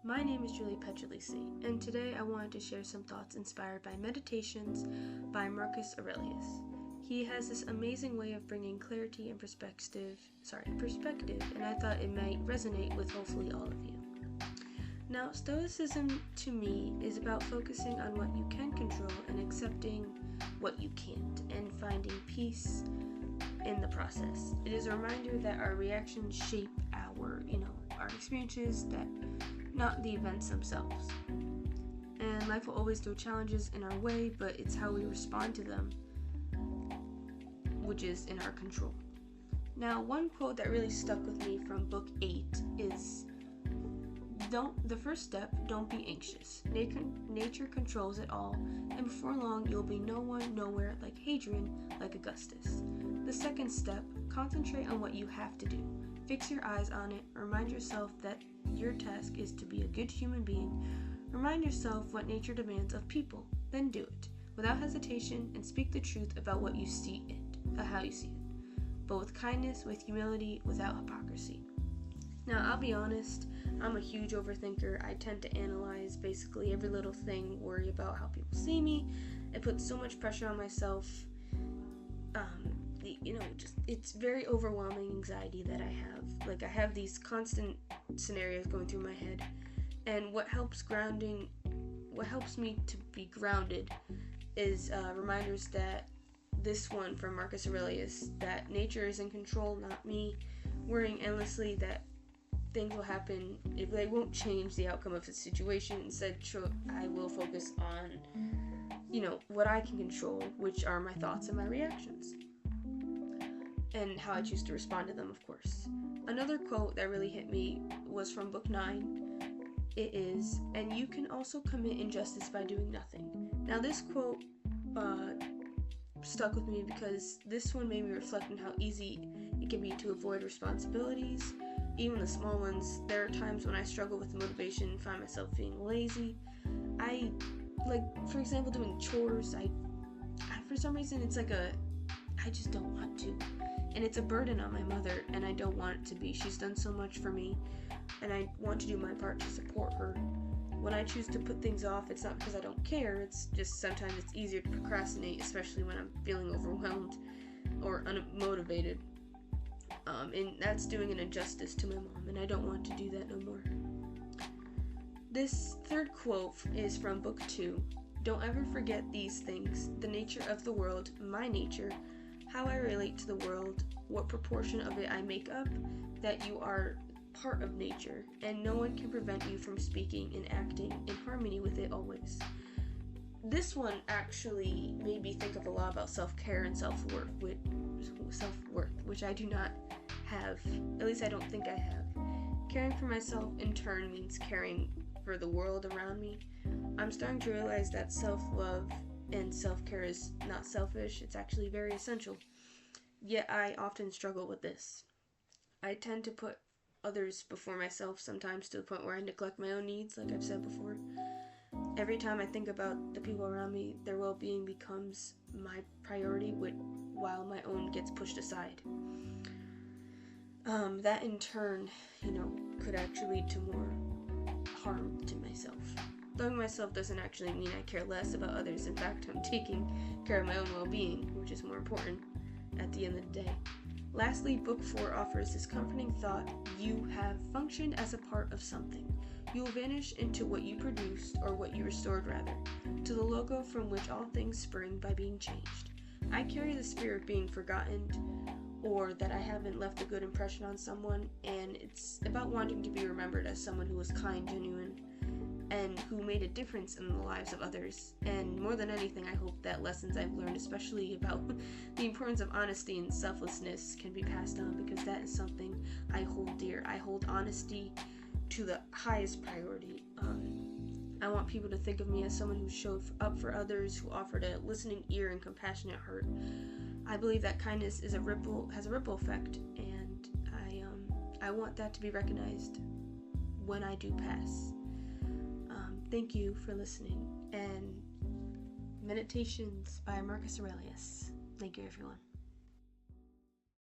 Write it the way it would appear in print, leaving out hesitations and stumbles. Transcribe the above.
My name is Julie Petulisi, and today I wanted to share some thoughts inspired by Meditations by Marcus Aurelius. He has this amazing way of bringing clarity and perspective, and I thought it might resonate with hopefully all of you. Now, Stoicism to me is about focusing on what you can control and accepting what you can't, and finding peace in the process. It is a reminder that our reactions shape our experiences, that not the events themselves. And life will always throw challenges in our way, but it's how we respond to them which is in our control. Now, one quote that really stuck with me from book 8 is, the first step, don't be anxious. Nature controls it all, and before long you'll be no one, nowhere, like Hadrian, like Augustus. The second step, concentrate on what you have to do. Fix your eyes on it. Remind yourself that your task is to be a good human being. Remind yourself what nature demands of people. Then do it, without hesitation, and speak the truth about what you see it, how you see it, but with kindness, with humility, without hypocrisy. Now, I'll be honest, I'm a huge overthinker. I tend to analyze basically every little thing, worry about how people see me. It puts so much pressure on myself. It's very overwhelming anxiety that I have. Like, I have these constant scenarios going through my head, and what helps me to be grounded is reminders that this one from Marcus Aurelius, that nature is in control, not me. Worrying endlessly that things will happen, if they won't change the outcome of the situation. Instead, I will focus on, what I can control, which are my thoughts and my reactions, and how I choose to respond to them, of course. Another quote that really hit me was from book 9. It is, and you can also commit injustice by doing nothing. Now, this quote stuck with me because this one made me reflect on how easy it can be to avoid responsibilities, even the small ones. There are times when I struggle with motivation and find myself being lazy. For example, doing chores. I for some reason, it's like I just don't want to. And it's a burden on my mother, and I don't want it to be. She's done so much for me, and I want to do my part to support her. When I choose to put things off, it's not because I don't care. It's just sometimes it's easier to procrastinate, especially when I'm feeling overwhelmed or unmotivated. And that's doing an injustice to my mom, and I don't want to do that no more. This third quote is from book 2. Don't ever forget these things: the nature of the world, my nature, how I relate to the world, what proportion of it I make up, that you are part of nature, and no one can prevent you from speaking and acting in harmony with it always. This one actually made me think of a lot about self-care and self-worth, which I do not have. At least I don't think I have. Caring for myself in turn means caring for the world around me. I'm starting to realize that self-love and self-care is not selfish. It's actually very essential. Yet I often struggle with this. I tend to put others before myself sometimes, to the point where I neglect my own needs, like I've said before. Every time I think about the people around me, their well-being becomes my priority, while my own gets pushed aside. That in turn, could actually lead to more harm to myself. Loving myself doesn't actually mean I care less about others. In fact, I'm taking care of my own well-being, which is more important at the end of the day. Lastly, book 4 offers this comforting thought: you have functioned as a part of something. You will vanish into what you produced, or what you restored rather, to the logo from which all things spring by being changed. I carry the fear of being forgotten, or that I haven't left a good impression on someone, and it's about wanting to be remembered as someone who was kind, genuine, and who made a difference in the lives of others. And more than anything, I hope that lessons I've learned, especially about the importance of honesty and selflessness, can be passed on, because that is something I hold dear. I hold honesty to the highest priority. I want people to think of me as someone who showed up for others, who offered a listening ear and compassionate heart. I believe that kindness has a ripple effect, and I want that to be recognized when I do pass. Thank you for listening, and Meditations by Marcus Aurelius. Thank you, everyone.